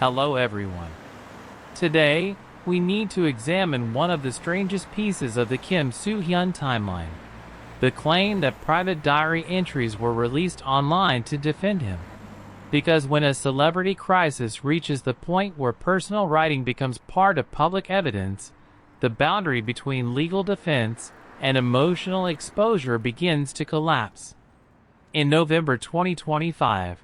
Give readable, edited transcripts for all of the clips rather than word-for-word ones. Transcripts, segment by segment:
Hello everyone. Today, we need to examine one of the strangest pieces of the Kim Soo Hyun timeline. The claim that private diary entries were released online to defend him. Because when a celebrity crisis reaches the point where personal writing becomes part of public evidence, the boundary between legal defense and emotional exposure begins to collapse. In November 2025,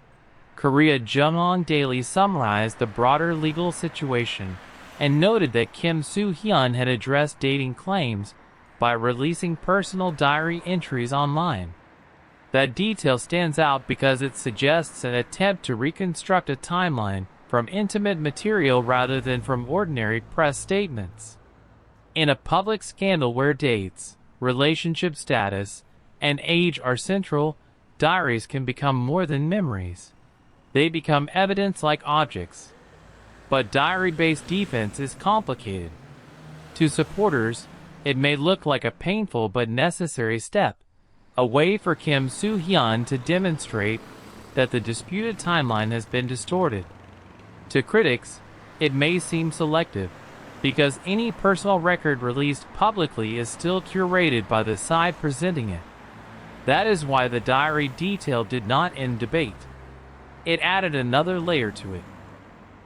Korea Jongwon Daily summarized the broader legal situation and noted that Kim Soo Hyun had addressed dating claims by releasing personal diary entries online. That detail stands out because it suggests an attempt to reconstruct a timeline from intimate material rather than from ordinary press statements. In a public scandal where dates, relationship status, and age are central, diaries can become more than memories. They become evidence-like objects. But diary-based defense is complicated. To supporters, it may look like a painful but necessary step, a way for Kim Soo Hyun to demonstrate that the disputed timeline has been distorted. To critics, it may seem selective, because any personal record released publicly is still curated by the side presenting it. That is why the diary detail did not end debate. It added another layer to it.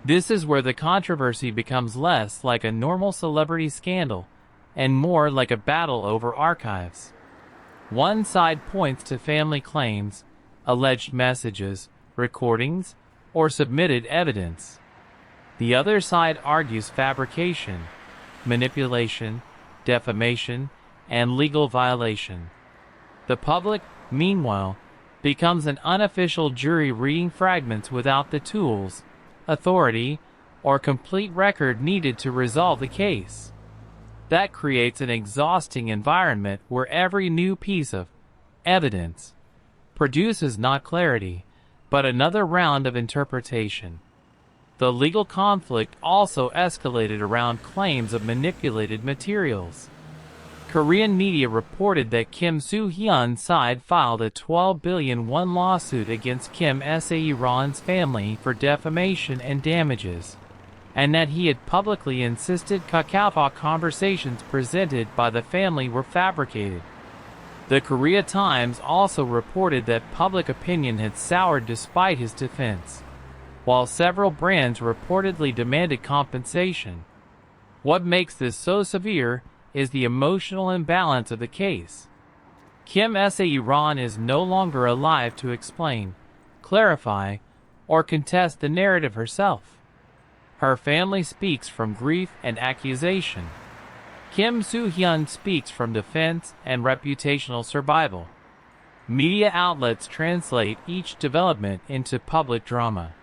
This is where the controversy becomes less like a normal celebrity scandal and more like a battle over archives. One side points to family claims, alleged messages, recordings, or submitted evidence. The other side argues fabrication, manipulation, defamation, and legal violation. The public, meanwhile, becomes an unofficial jury reading fragments without the tools, authority, or complete record needed to resolve the case. That creates an exhausting environment where every new piece of evidence produces not clarity, but another round of interpretation. The legal conflict also escalated around claims of manipulated materials. Korean media reported that Kim Soo Hyun's side filed a 12 billion won lawsuit against Kim Soo Hyun's family for defamation and damages, and that he had publicly insisted KakaoTalk conversations presented by the family were fabricated. The Korea Times also reported that public opinion had soured despite his defense, while several brands reportedly demanded compensation. What makes this so severe is the emotional imbalance of the case. Kim Soo Hyun is no longer alive to explain, clarify, or contest the narrative herself. Her family speaks from grief and accusation. Kim Soo Hyun speaks from defense and reputational survival. Media outlets translate each development into public drama.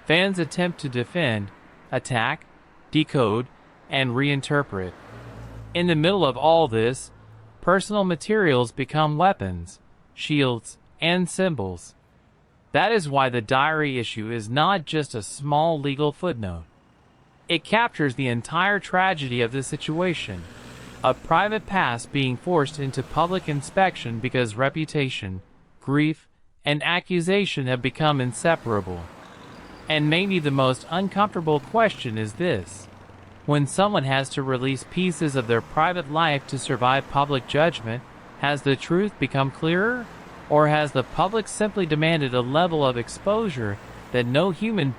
Fans attempt to defend, attack, decode, and reinterpret. In the middle of all this, personal materials become weapons, shields, and symbols. That is why the diary issue is not just a small legal footnote. It captures the entire tragedy of the situation, a private past being forced into public inspection because reputation, grief, and accusation have become inseparable. And maybe the most uncomfortable question is this. When someone has to release pieces of their private life to survive public judgment, has the truth become clearer? Or has the public simply demanded a level of exposure that no human